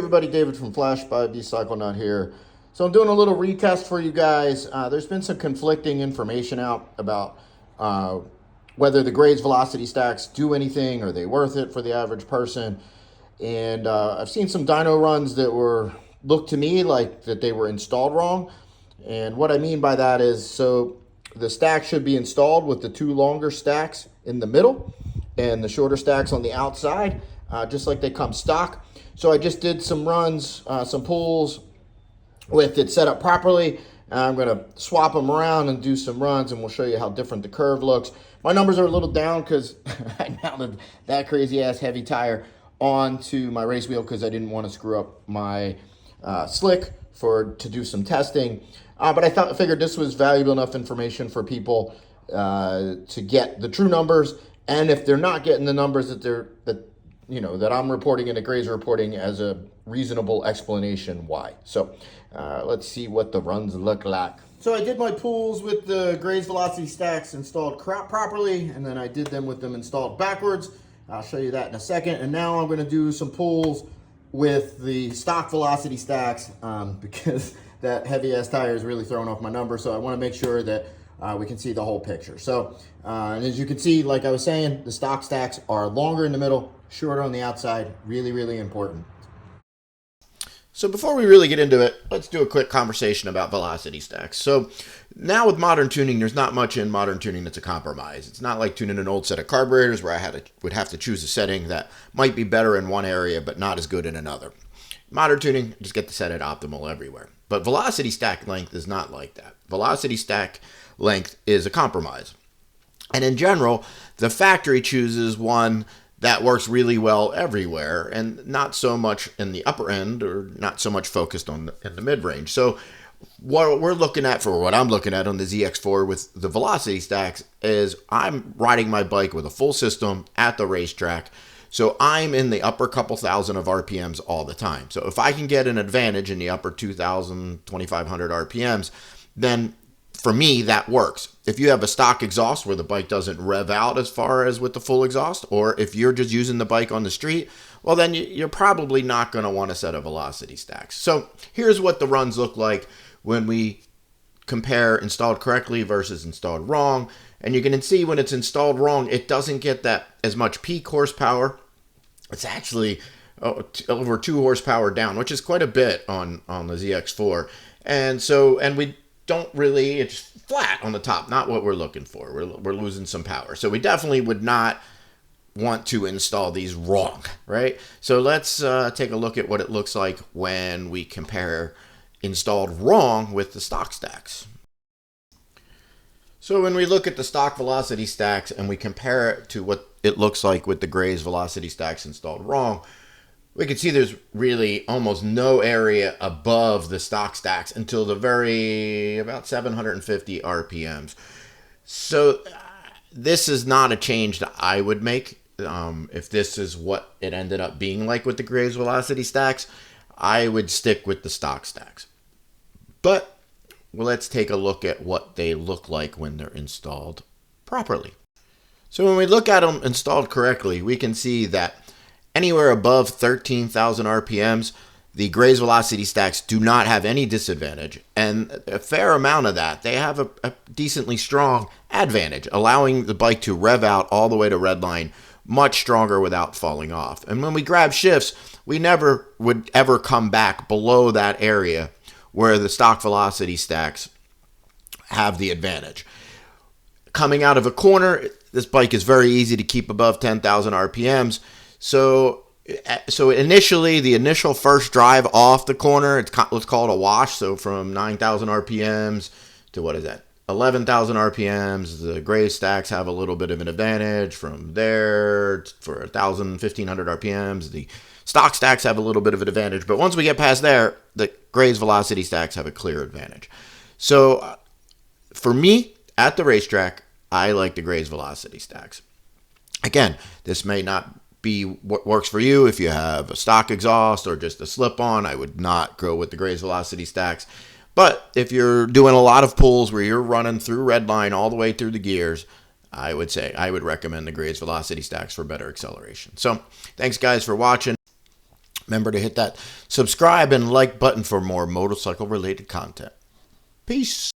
everybody, David from Flash by B-Cycle Nut here. So I'm doing a little retest for you guys. There's been some conflicting information out about whether the Graze velocity stacks do anything, or are they worth it for the average person. And I've seen some dyno runs that looked to me like that they were installed wrong. And what I mean by that is, so the stack should be installed with the two longer stacks in the middle and the shorter stacks on the outside, just like they come stock. So I just did some runs, some pulls with it set up properly. I'm going to swap them around and do some runs, and we'll show you how different the curve looks. My numbers are a little down because I mounted that crazy ass heavy tire onto my race wheel because I didn't want to screw up my slick to do some testing. But I figured this was valuable enough information for people to get the true numbers, and if they're not getting the numbers that I'm reporting and that Graze reporting, as a reasonable explanation why. So let's see what the runs look like. So I did my pulls with the Graze velocity stacks installed properly, and then I did them with them installed backwards. I'll show you that in a second. And now I'm going to do some pulls with the stock velocity stacks because that heavy ass tire is really throwing off my number. So I want to make sure that we can see the whole picture. So and as you can see, like I was saying, the stock stacks are longer in the middle, shorter on the outside. Really, really important. So before we really get into it, let's do a quick conversation about velocity stacks. So now with modern tuning, there's not much in modern tuning that's a compromise. It's not like tuning an old set of carburetors where I would have to choose a setting that might be better in one area but not as good in another. Modern tuning, just get to set it optimal everywhere. But velocity stack length is not like that. Velocity stack length is a compromise. And in general, the factory chooses one that works really well everywhere and not so much in the upper end, or not so much focused in the mid-range. So what I'm looking at on the ZX4 with the velocity stacks is I'm riding my bike with a full system at the racetrack. So I'm in the upper couple thousand of RPMs all the time. So if I can get an advantage in the upper 2,000, 2,500 RPMs, then for me, that works. If you have a stock exhaust where the bike doesn't rev out as far as with the full exhaust, or if you're just using the bike on the street, well, then you're probably not going to want a set of velocity stacks. So here's what the runs look like when we compare installed correctly versus installed wrong. And you can see when it's installed wrong, it doesn't get that as much peak horsepower. It's actually over 2 horsepower down, which is quite a bit on the ZX4. And we don't really, it's flat on the top, not what we're looking for. We're losing some power. So we definitely would not want to install these wrong, right? So let's take a look at what it looks like when we compare installed wrong with the stock stacks. So when we look at the stock velocity stacks and we compare it to what it looks like with the Graze velocity stacks installed wrong, we can see there's really almost no area above the stock stacks until about 750 RPMs. So this is not a change that I would make. If this is what it ended up being like with the Graze velocity stacks, I would stick with the stock stacks. But let's take a look at what they look like when they're installed properly. So when we look at them installed correctly, we can see that anywhere above 13,000 RPMs, the Graze velocity stacks do not have any disadvantage. And a fair amount of that, they have a decently strong advantage, allowing the bike to rev out all the way to redline much stronger without falling off. And when we grab shifts, we never would ever come back below that area where the stock velocity stacks have the advantage. Coming out of a corner, this bike is very easy to keep above 10,000 RPMs. So initially, the initial first drive off the corner, let's call it a wash. So from 9,000 RPMs to 11,000 RPMs, the Graze stacks have a little bit of an advantage. From there, for 1,000, 1,500 RPMs, the stock stacks have a little bit of an advantage. But once we get past there, the Graze velocity stacks have a clear advantage. So for me, at the racetrack, I like the Graze velocity stacks. Again, this may not be what works for you. If you have a stock exhaust or just a slip-on, I would not go with the Graze velocity stacks. But if you're doing a lot of pulls where you're running through redline all the way through the gears, I would recommend the Graze velocity stacks for better acceleration. So thanks guys for watching. Remember to hit that subscribe and like button for more motorcycle related content. Peace.